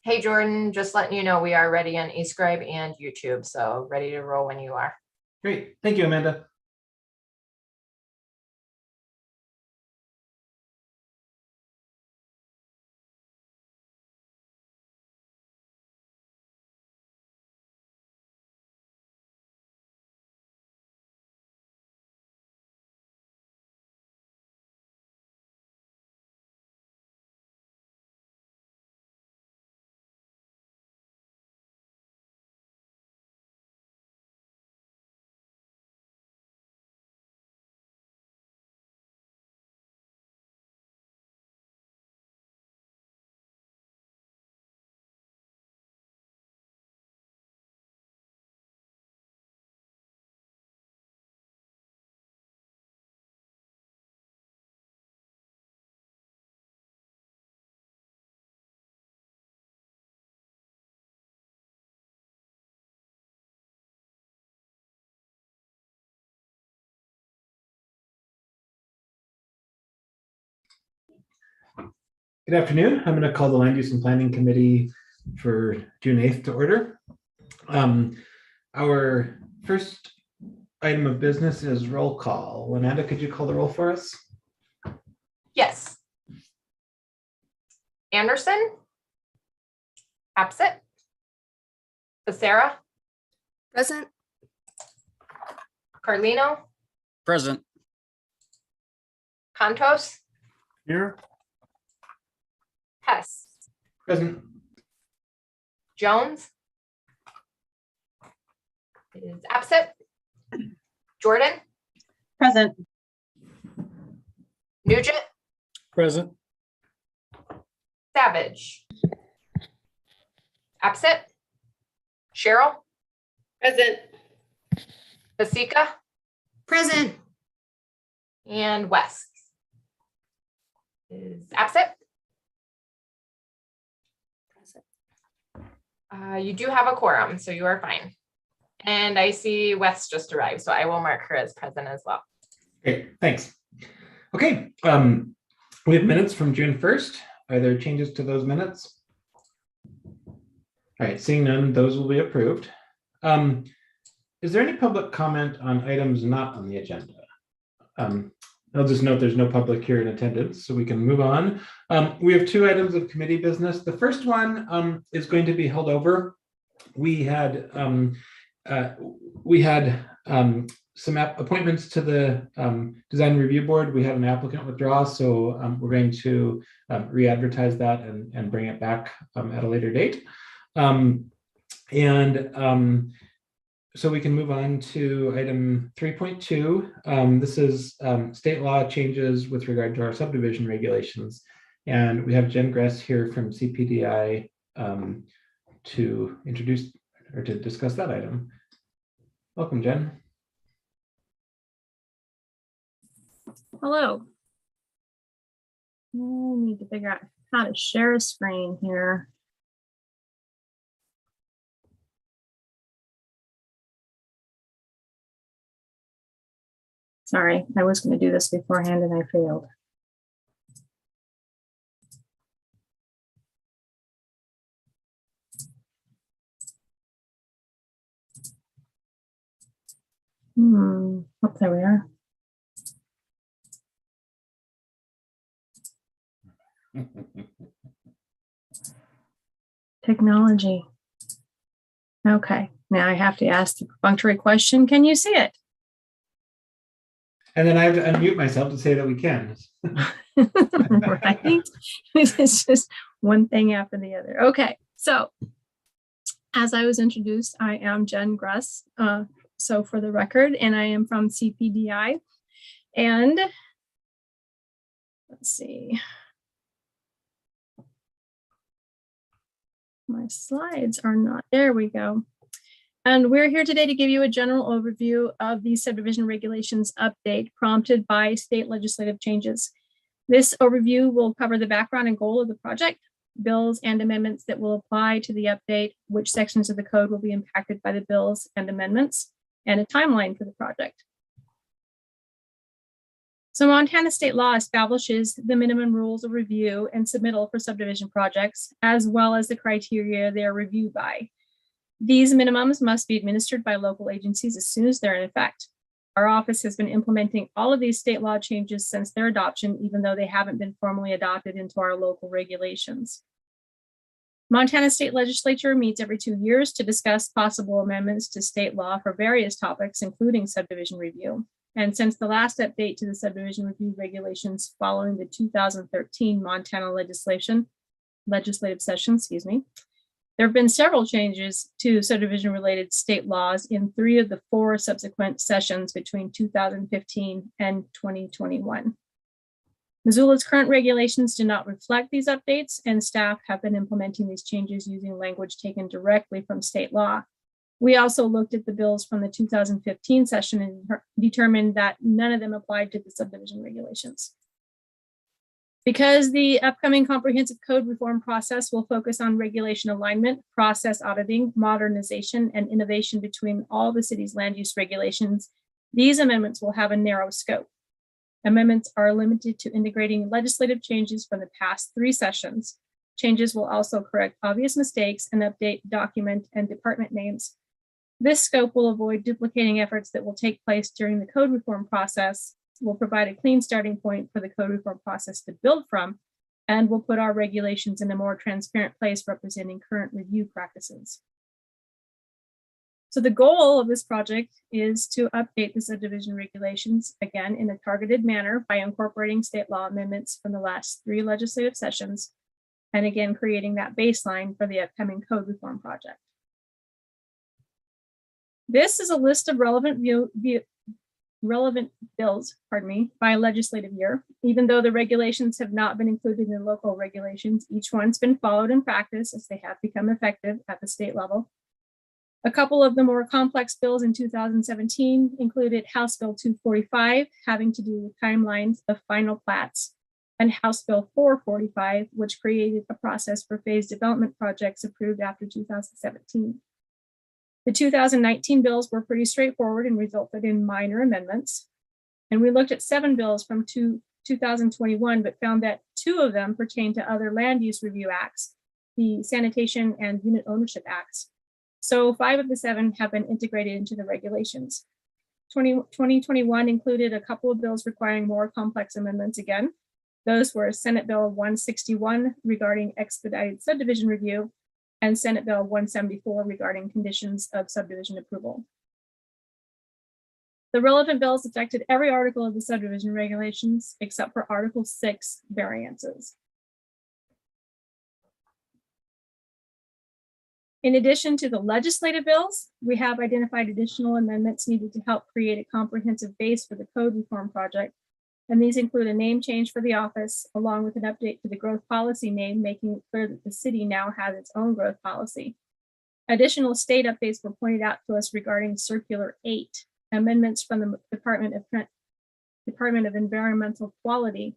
Hey, Jordan, just letting you know we are ready on eScribe and YouTube, so ready to roll when you are. Great. Thank you, Amanda. Good afternoon. I'm going to call the Land Use and Planning Committee for June 8th to order. Our first item of business is roll call. Amanda, could you call the roll for us? Yes. Anderson? Absent. Becerra? Present. Carlino? Present. Contos? Here. Hess? Present. Jones? Is absent. Jordan? Present. Nugent? Present. Savage? Absent. Cheryl? Present. Basika? Present. And West is absent. You do have a quorum, so you are fine. And I see West just arrived, so I will mark her as present as well. Great, thanks. Okay, we have minutes from June 1st. Are there changes to those minutes? All right, seeing none, those will be approved. Is there any public comment on items not on the agenda? I'll just note there's no public here in attendance, so we can move on. We have two items of committee business. The first one is going to be held over. We had some appointments to the design review board. We had an applicant withdraw, so we're going to re-advertise that and bring it back at a later date. So we can move on to item 3.2. This is state law changes with regard to our subdivision regulations. And we have Jen Gress here from CPDI to introduce or to discuss that item. Welcome, Jen. Hello. I need to figure out how to share a screen here. Sorry, I was going to do this beforehand and I failed. Oh, there we are. Technology. Okay, now I have to ask the perfunctory question. Can you see it? And then I have to unmute myself to say that we can. Right? It's just one thing after the other. Okay, so as I was introduced, I am Jen Gress. So for the record, and I am from CPDI. And let's see. My slides are not, there we go. And we're here today to give you a general overview of the subdivision regulations update prompted by state legislative changes. This overview will cover the background and goal of the project, bills and amendments that will apply to the update, which sections of the code will be impacted by the bills and amendments, and a timeline for the project. So Montana state law establishes the minimum rules of review and submittal for subdivision projects, as well as the criteria they are reviewed by. These minimums must be administered by local agencies as soon as they're in effect. Our office has been implementing all of these state law changes since their adoption, even though they haven't been formally adopted into our local regulations. Montana State Legislature meets every 2 years to discuss possible amendments to state law for various topics, including subdivision review. And since the last update to the subdivision review regulations following the 2013 Montana legislative session, there have been several changes to subdivision-related state laws in 3 of the 4 subsequent sessions between 2015 and 2021. Missoula's current regulations do not reflect these updates, and staff have been implementing these changes using language taken directly from state law. We also looked at the bills from the 2015 session and determined that none of them applied to the subdivision regulations. Because the upcoming comprehensive code reform process will focus on regulation alignment, process auditing, modernization, and innovation between all the city's land use regulations, these amendments will have a narrow scope. Amendments are limited to integrating legislative changes from the past 3 sessions. Changes will also correct obvious mistakes and update document and department names. This scope will avoid duplicating efforts that will take place during the code reform process, will provide a clean starting point for the code reform process to build from, and will put our regulations in a more transparent place representing current review practices. So the goal of this project is to update the subdivision regulations, again, in a targeted manner by incorporating state law amendments from the last 3 legislative sessions, and again, creating that baseline for the upcoming code reform project. This is a list of relevant bills, by legislative year. Even though the regulations have not been included in local regulations, each one's been followed in practice as they have become effective at the state level. A couple of the more complex bills in 2017 included House Bill 245, having to do with timelines of final plats, and House Bill 445, which created a process for phased development projects approved after 2017. The 2019 bills were pretty straightforward and resulted in minor amendments. And we looked at 7 bills from 2021, but found that 2 of them pertain to other land use review acts, the Sanitation and Unit Ownership Acts. So 5 of the 7 have been integrated into the regulations. 2021 included a couple of bills requiring more complex amendments again. Those were Senate Bill 161 regarding expedited subdivision review, and Senate Bill 174 regarding conditions of subdivision approval. The relevant bills affected every article of the subdivision regulations except for Article 6 variances. In addition to the legislative bills, we have identified additional amendments needed to help create a comprehensive base for the code reform project. And these include a name change for the office, along with an update to the growth policy name, making it clear that the city now has its own growth policy. Additional state updates were pointed out to us regarding Circular 8, amendments from the Department of Environmental Quality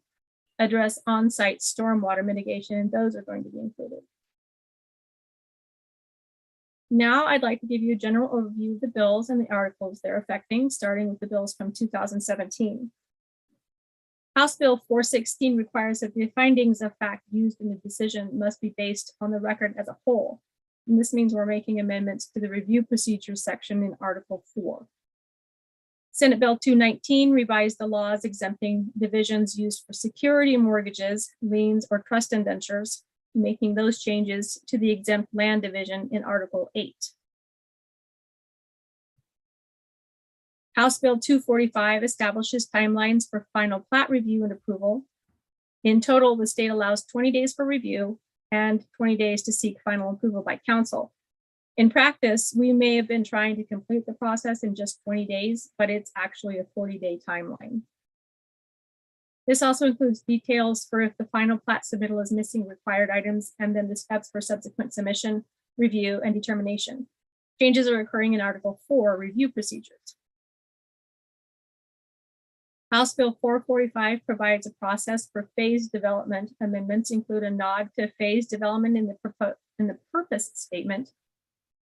address on-site stormwater mitigation, and those are going to be included. Now I'd like to give you a general overview of the bills and the articles they're affecting, starting with the bills from 2017. House Bill 416 requires that the findings of fact used in the decision must be based on the record as a whole. And this means we're making amendments to the review procedures section in Article 4. Senate Bill 219 revised the laws exempting divisions used for security mortgages, liens, or trust indentures, making those changes to the exempt land division in Article 8. House Bill 245 establishes timelines for final plat review and approval. In total, the state allows 20 days for review and 20 days to seek final approval by council. In practice, we may have been trying to complete the process in just 20 days, but it's actually a 40-day timeline. This also includes details for if the final plat submittal is missing required items, and then the steps for subsequent submission, review, and determination. Changes are occurring in Article 4, review procedures. House Bill 445 provides a process for phased development. Amendments include a nod to phased development in the purpose statement,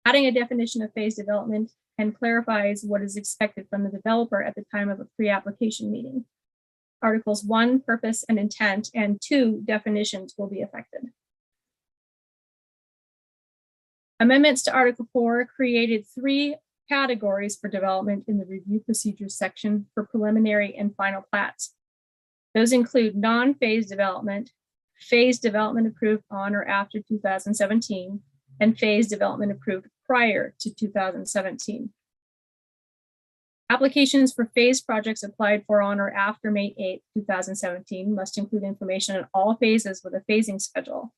adding a definition of phased development, and clarifies what is expected from the developer at the time of a pre-application meeting. Articles 1, purpose and intent, and 2, definitions will be affected. Amendments to Article 4 created 3 categories for development in the review procedures section for preliminary and final plats. Those include non-phase development, phase development approved on or after 2017, and phase development approved prior to 2017. Applications for phase projects applied for on or after May 8, 2017 must include information on all phases with a phasing schedule,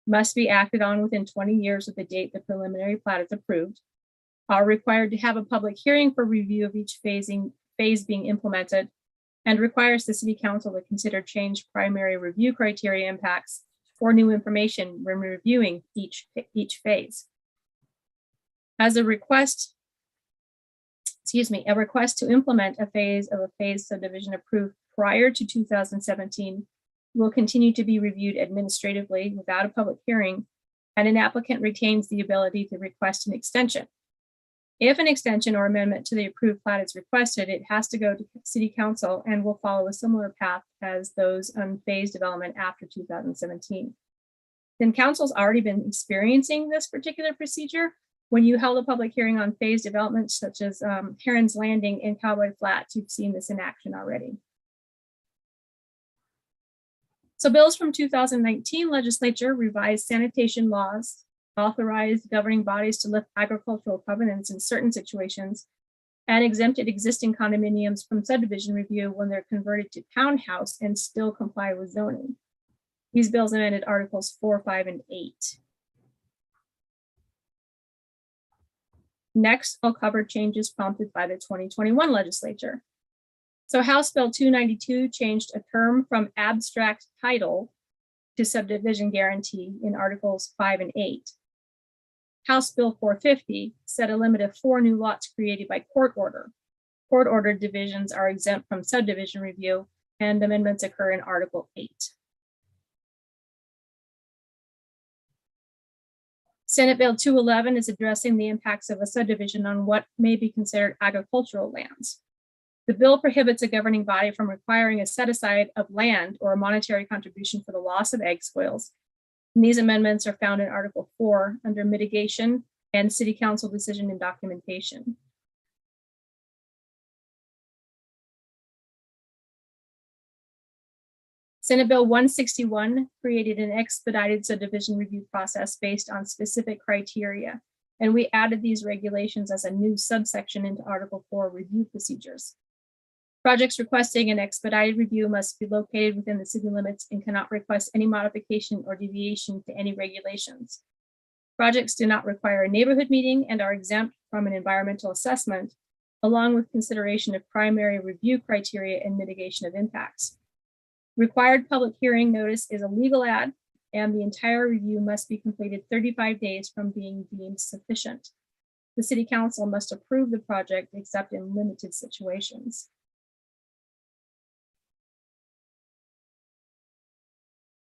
must be acted on within 20 years of the date the preliminary plat is approved, are required to have a public hearing for review of each phase being implemented, and requires the City Council to consider changed primary review criteria impacts or new information when reviewing each phase. As a request to implement a phase of a phase subdivision approved prior to 2017 will continue to be reviewed administratively without a public hearing, and an applicant retains the ability to request an extension. If an extension or amendment to the approved plat is requested, it has to go to City Council and will follow a similar path as those on phase development after 2017. Then Council's already been experiencing this particular procedure when you held a public hearing on phase developments such as Heron's Landing and Cowboy Flats. You've seen this in action already. So bills from 2019 legislature revised sanitation laws, authorized governing bodies to lift agricultural covenants in certain situations, and exempted existing condominiums from subdivision review when they're converted to townhouse and still comply with zoning. These bills amended Articles 4, 5, and 8. Next, I'll cover changes prompted by the 2021 legislature. So House Bill 292 changed a term from abstract title to subdivision guarantee in Articles 5 and 8. House Bill 450 set a limit of 4 new lots created by court order. Court-ordered divisions are exempt from subdivision review, and amendments occur in Article 8. Senate Bill 211 is addressing the impacts of a subdivision on what may be considered agricultural lands. The bill prohibits a governing body from requiring a set-aside of land or a monetary contribution for the loss of egg spoils. And these amendments are found in Article 4 under mitigation and City Council decision and documentation. Senate Bill 161 created an expedited subdivision review process based on specific criteria, and we added these regulations as a new subsection into Article 4 review procedures. Projects requesting an expedited review must be located within the city limits and cannot request any modification or deviation to any regulations. Projects do not require a neighborhood meeting and are exempt from an environmental assessment, along with consideration of primary review criteria and mitigation of impacts. Required public hearing notice is a legal ad, and the entire review must be completed 35 days from being deemed sufficient. The City Council must approve the project except in limited situations.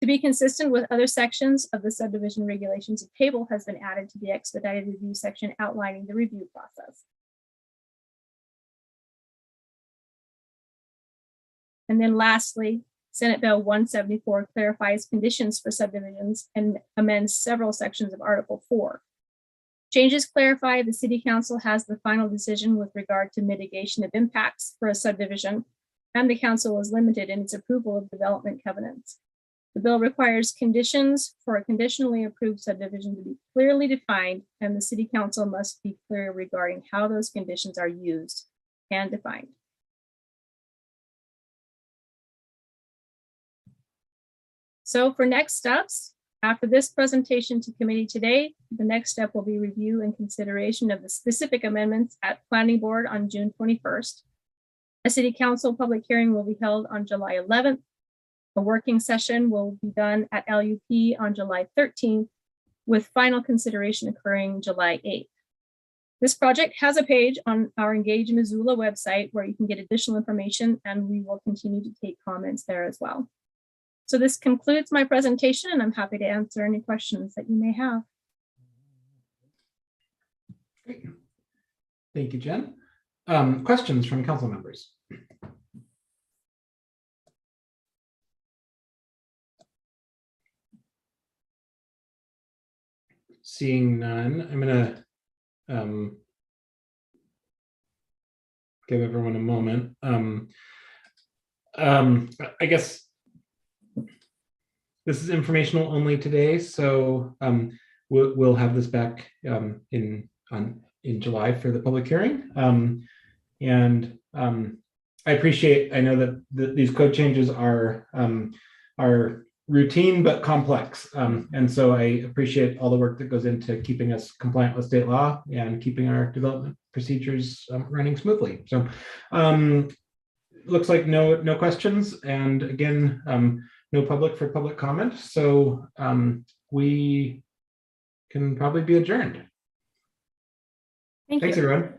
To be consistent with other sections of the subdivision regulations, a table has been added to the expedited review section outlining the review process. And then lastly, Senate Bill 174 clarifies conditions for subdivisions and amends several sections of Article 4. Changes clarify the City Council has the final decision with regard to mitigation of impacts for a subdivision, and the Council is limited in its approval of development covenants. The bill requires conditions for a conditionally approved subdivision to be clearly defined, and the City Council must be clear regarding how those conditions are used and defined. So for next steps, after this presentation to committee today, the next step will be review and consideration of the specific amendments at Planning Board on June 21st. A City Council public hearing will be held on July 11th. A working session will be done at LUP on July 13th, with final consideration occurring July 8th. This project has a page on our Engage Missoula website where you can get additional information, and we will continue to take comments there as well. So this concludes my presentation, and I'm happy to answer any questions that you may have. Great. Thank you, Jen. Questions from council members? seeing none, I'm gonna give everyone a moment. I guess this is informational only today, so we'll have this back in July for the public hearing. And I appreciate. I know that these code changes are routine but complex, and so I appreciate all the work that goes into keeping us compliant with state law and keeping our development procedures running smoothly. So, looks like no questions, and again, no public for public comment. So we can probably be adjourned. Thank Thanks, you. everyone.